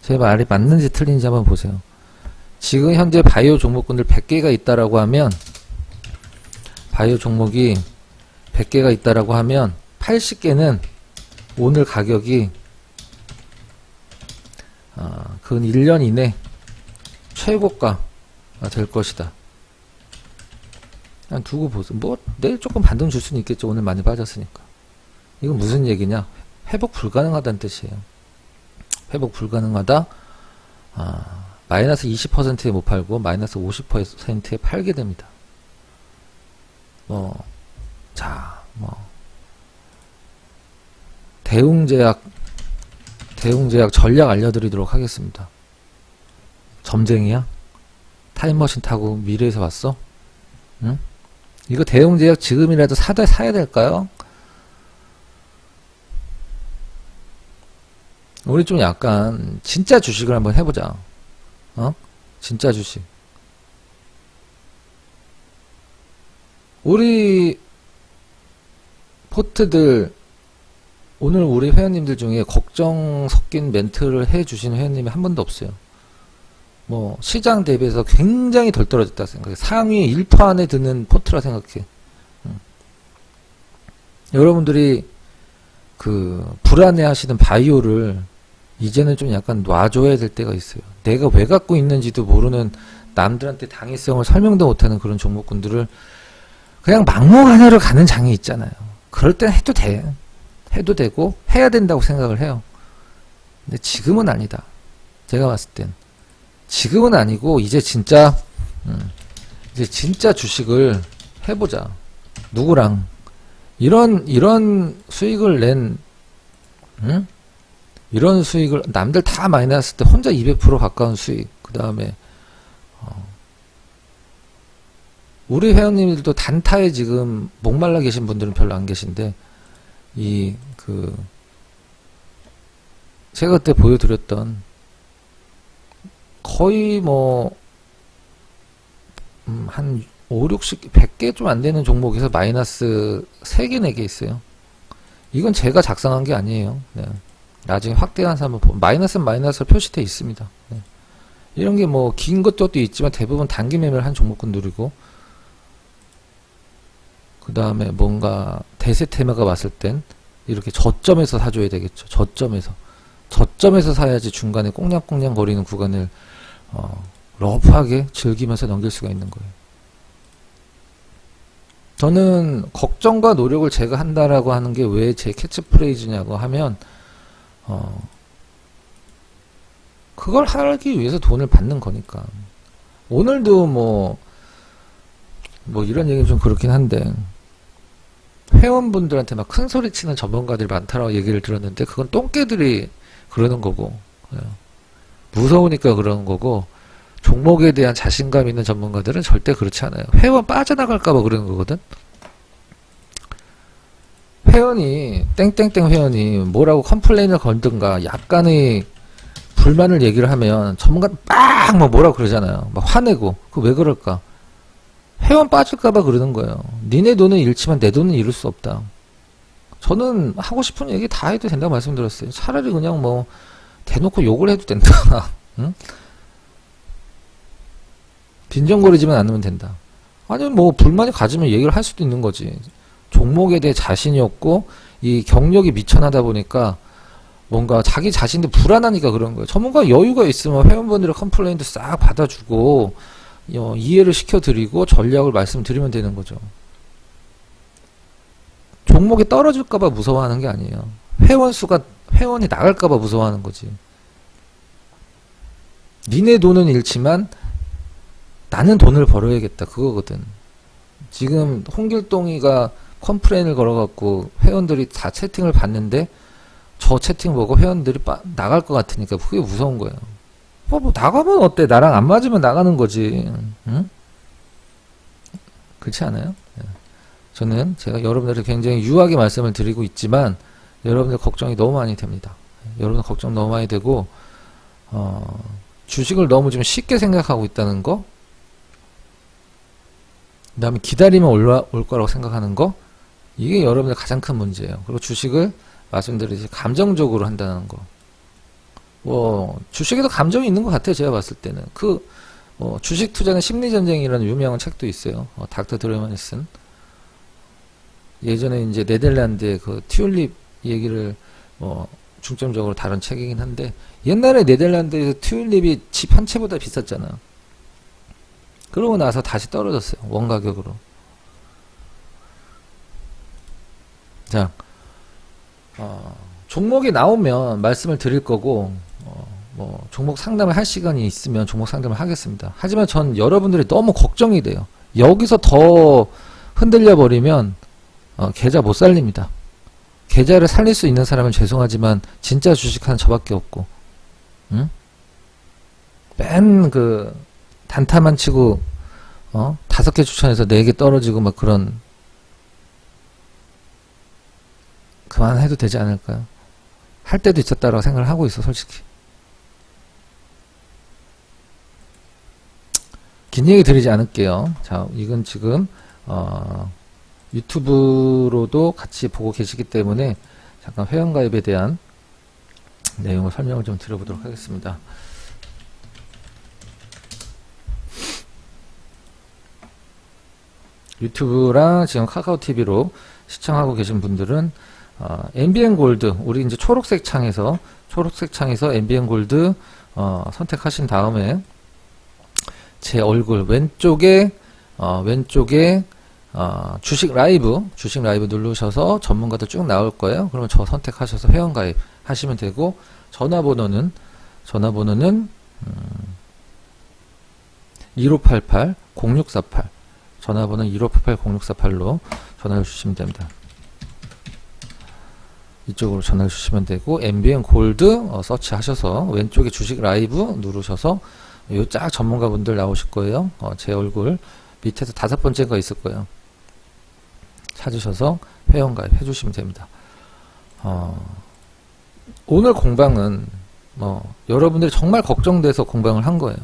제 말이 맞는지 틀린지 한번 보세요. 지금 현재 바이오 종목군들 100개가 있다라고 하면 바이오 종목이 100개가 있다라고 하면 80개는 오늘 가격이 근 1년 이내 최고가가 될 것이다. 그냥 두고 보세요. 내일 조금 반등 줄 수는 있겠죠. 오늘 많이 빠졌으니까. 이건 무슨 얘기냐? 회복 불가능하다는 뜻이에요. 회복 불가능하다. 마이너스 20%에 못 팔고 마이너스 50%에 팔게 됩니다. 뭐, 자, 뭐, 대웅제약 전략 알려드리도록 하겠습니다. 점쟁이야? 타임머신 타고 미래에서 왔어? 응? 이거 대웅제약 지금이라도 사야 될까요? 우리 좀 약간 진짜 주식을 한번 해보자. 진짜 주식. 우리 포트들 오늘 우리 회원님들 중에 걱정 섞인 멘트를 해주신 회원님이 한 번도 없어요. 뭐 시장 대비해서 굉장히 덜 떨어졌다 생각해. 상위 1% 안에 드는 포트라 생각해. 여러분들이 그 불안해하시는 바이오를 이제는 좀 약간 놔줘야 될 때가 있어요. 내가 왜 갖고 있는지도 모르는, 남들한테 당위성을 설명도 못하는 그런 종목군들을 그냥 막무가내로 가는 장이 있잖아요. 그럴 땐 해도 돼. 해도 되고 해야 된다고 생각을 해요. 근데 지금은 아니다. 제가 봤을 땐 지금은 아니고 이제 진짜 주식을 해보자. 누구랑 이런 수익을 낸 이런 수익을 남들 다 많이 났을 때 혼자 200% 가까운 수익. 그 다음에 우리 회원님들도 단타에 지금 목말라 계신 분들은 별로 안 계신데, 제가 그때 보여드렸던 거의 한 5, 60, 100개 좀 안 되는 종목에서 마이너스 3개, 4개 있어요. 이건 제가 작성한 게 아니에요. 네. 나중에 확대해서 한번 보면 마이너스는 마이너스로 표시되어 있습니다. 네. 이런 게 긴 것도 있지만 대부분 단기 매매를 한 종목군들이고, 그 다음에 뭔가 대세 테마가 왔을 땐 이렇게 저점에서 사줘야 되겠죠. 저점에서 사야지 중간에 꽁냥꽁냥 거리는 구간을 러프하게 즐기면서 넘길 수가 있는 거예요. 저는 걱정과 노력을 제가 한다라고 하는 게 왜 제 캐치프레이즈냐고 하면 그걸 하기 위해서 돈을 받는 거니까. 오늘도 이런 얘기는 좀 그렇긴 한데, 회원분들한테 막 큰 소리 치는 전문가들이 많다라고 얘기를 들었는데, 그건 똥개들이 그러는 거고, 무서우니까 그러는 거고, 종목에 대한 자신감 있는 전문가들은 절대 그렇지 않아요. 회원 빠져나갈까봐 그러는 거거든. 땡땡땡 회원이 뭐라고 컴플레인을 걸든가 약간의 불만을 얘기를 하면 전문가는 빡 뭐라고 그러잖아요. 막 화내고. 그 왜 그럴까? 회원 빠질까봐 그러는 거예요. 니네 돈은 잃지만 내 돈은 잃을 수 없다. 저는 하고 싶은 얘기 다 해도 된다고 말씀드렸어요. 차라리 그냥 대놓고 욕을 해도 된다. 응? 빈정거리지만 않으면 된다. 아니 불만이 가지면 얘기를 할 수도 있는 거지. 종목에 대해 자신이 없고 이 경력이 미천하다 보니까 뭔가 자기 자신도 불안하니까 그런 거예요. 전문가 여유가 있으면 회원분들의 컴플레인도 싹 받아주고 이해를 시켜드리고 전략을 말씀드리면 되는 거죠. 종목이 떨어질까봐 무서워하는 게 아니에요. 회원이 나갈까봐 무서워하는 거지. 니네 돈은 잃지만 나는 돈을 벌어야겠다. 그거거든. 지금 홍길동이가 컴플레인을 걸어갖고 회원들이 다 채팅을 봤는데 저 채팅 보고 회원들이 나갈 것 같으니까 그게 무서운 거예요. 나가면 어때? 나랑 안 맞으면 나가는 거지. 응? 그렇지 않아요? 저는 제가 여러분들을 굉장히 유하게 말씀을 드리고 있지만 여러분들 걱정이 너무 많이 됩니다. 여러분 걱정 너무 많이 되고 주식을 너무 좀 쉽게 생각하고 있다는 거, 그 다음에 기다리면 올 거라고 생각하는 거, 이게 여러분들 가장 큰 문제예요. 그리고 주식을 말씀드리듯이 감정적으로 한다는 거. 주식에도 감정이 있는 것 같아요. 제가 봤을 때는. 주식 투자는 심리전쟁이라는 유명한 책도 있어요. 닥터 드레먼이 쓴. 예전에 이제 네덜란드의 그 튤립 얘기를 중점적으로 다룬 책이긴 한데, 옛날에 네덜란드에서 튤립이 집 한 채보다 비쌌잖아. 그러고 나서 다시 떨어졌어요. 원가격으로. 자, 종목이 나오면 말씀을 드릴 거고, 종목 상담을 할 시간이 있으면 종목 상담을 하겠습니다. 하지만 전 여러분들이 너무 걱정이 돼요. 여기서 더 흔들려 버리면 계좌 못 살립니다. 계좌를 살릴 수 있는 사람은 죄송하지만 진짜 주식하는 저밖에 없고, 응? 맨 그 단타만 치고 5개 추천해서 4개 떨어지고 막 그런, 그만해도 되지 않을까요? 할 때도 있었다라고 생각을 하고 있어, 솔직히. 긴 얘기 드리지 않을게요. 자, 이건 지금 유튜브로도 같이 보고 계시기 때문에 잠깐 회원가입에 대한 내용을 설명을 좀 드려보도록 하겠습니다. 유튜브랑 지금 카카오TV로 시청하고 계신 분들은 MBN 골드, 우리 이제 초록색 창에서 MBN 골드 선택하신 다음에 제 얼굴 왼쪽에 주식 라이브 누르셔서 전문가들 쭉 나올 거예요. 그러면 저 선택하셔서 회원가입 하시면 되고, 전화번호는 1588-0648 전화번호 1588-0648로 전화를 주시면 됩니다. 이쪽으로 전화를 주시면 되고, MBN 골드 서치 하셔서 왼쪽에 주식 라이브 누르셔서 요 쫙 전문가분들 나오실 거예요. 제 얼굴 밑에서 5번째가 있을 거예요. 찾으셔서 회원가입 해주시면 됩니다. 오늘 공방은 여러분들이 정말 걱정돼서 공방을 한 거예요.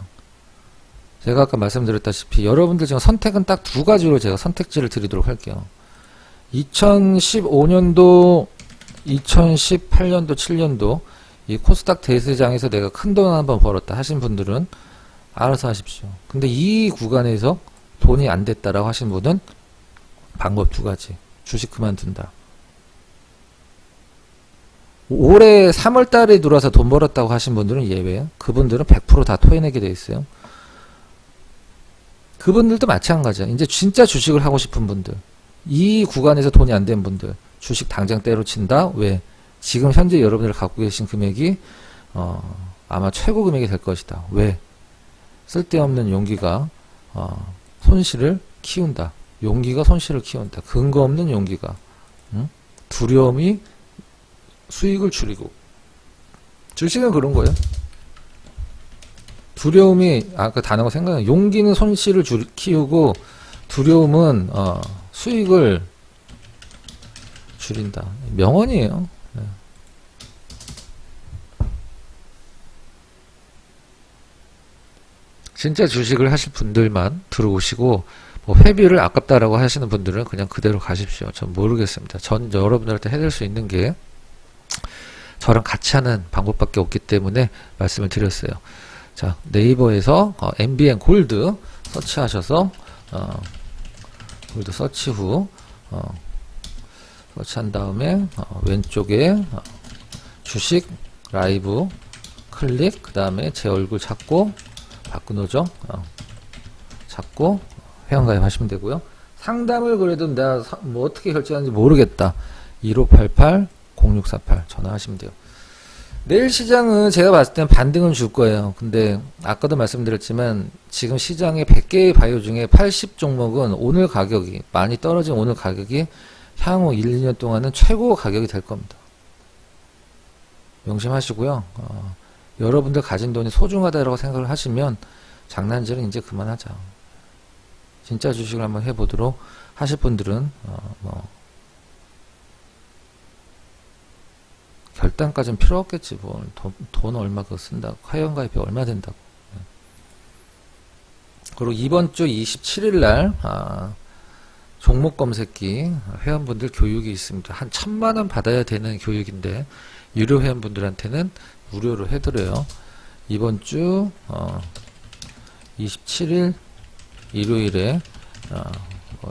제가 아까 말씀드렸다시피 여러분들 지금 선택은 딱 2가지로 제가 선택지를 드리도록 할게요. 2015년도, 2018년도, 7년도 이 코스닥 대시장에서 내가 큰 돈 한번 벌었다 하신 분들은 알아서 하십시오. 근데 이 구간에서 돈이 안 됐다라고 하신 분은 방법 2가지. 주식 그만둔다. 올해 3월 달에 들어와서 돈 벌었다고 하신 분들은 예외예요. 그분들은 100% 다 토해내게 돼 있어요. 그분들도 마찬가지야. 이제 진짜 주식을 하고 싶은 분들, 이 구간에서 돈이 안 된 분들, 주식 당장 때려친다. 왜? 지금 현재 여러분들 갖고 계신 금액이 아마 최고 금액이 될 것이다. 왜? 쓸데없는 용기가 손실을 키운다. 용기가 손실을 키운다. 근거 없는 용기가, 응? 두려움이 수익을 줄이고. 주식은 그런 거예요. 두려움이, 그 단어가 생각나요. 용기는 손실을 키우고 두려움은 수익을 줄인다. 명언이에요. 네. 진짜 주식을 하실 분들만 들어오시고, 뭐 회비를 아깝다라고 하시는 분들은 그냥 그대로 가십시오. 전 모르겠습니다. 전 여러분들한테 해낼 수 있는 게 저랑 같이 하는 방법밖에 없기 때문에 말씀을 드렸어요. 자, 네이버에서 MBN 골드 서치하셔서 골드 서치 후 서치한 다음에 왼쪽에 주식 라이브 클릭, 그 다음에 제 얼굴 찾고 바꾸노죠. 찾고 회원가입 하시면 되고요. 상담을 그래도 내가 뭐 어떻게 결제하는지 모르겠다. 1588-0648 전화하시면 돼요. 내일 시장은 제가 봤을 땐 반등은 줄 거예요. 근데 아까도 말씀드렸지만 지금 시장의 100개의 바이오 중에 80종목은 오늘 가격이 많이 떨어진 오늘 가격이 향후 1, 2년 동안은 최고 가격이 될 겁니다. 명심하시고요. 여러분들 가진 돈이 소중하다고 생각을 하시면 장난질은 이제 그만하자. 진짜 주식을 한번 해보도록 하실 분들은 결단까지는 필요 없겠지. 뭐 돈 얼마 그거 쓴다고, 회원가입이 얼마 된다고. 그리고 이번 주 27일 날 종목 검색기 회원분들 교육이 있습니다. 한 1000만원 받아야 되는 교육인데 유료 회원분들한테는 무료로 해드려요. 이번 주 27일 일요일에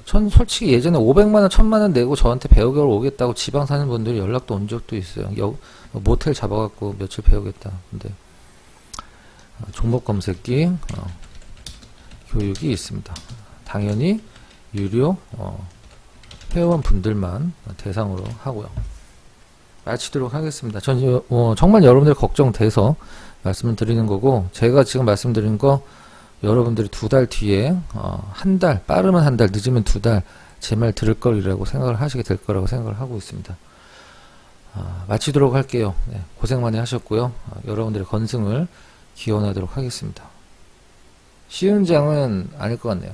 솔직히 예전에 500만원 1000만원 내고 저한테 배우러 오겠다고 지방 사는 분들이 연락도 온 적도 있어요. 모텔 잡아갖고 며칠 배우겠다. 근데 종목 검색기 교육이 있습니다. 당연히 유료 회원분들만 대상으로 하고요. 마치도록 하겠습니다. 전 정말 여러분들 걱정돼서 말씀을 드리는 거고, 제가 지금 말씀드린 거 여러분들이 2달 뒤에 한 달, 빠르면 한 달, 늦으면 2달 제 말 들을 거리라고 생각을 하시게 될 거라고 생각을 하고 있습니다. 마치도록 할게요. 네, 고생 많이 하셨고요. 여러분들의 건승을 기원하도록 하겠습니다. 쉬운 장은 아닐 것 같네요.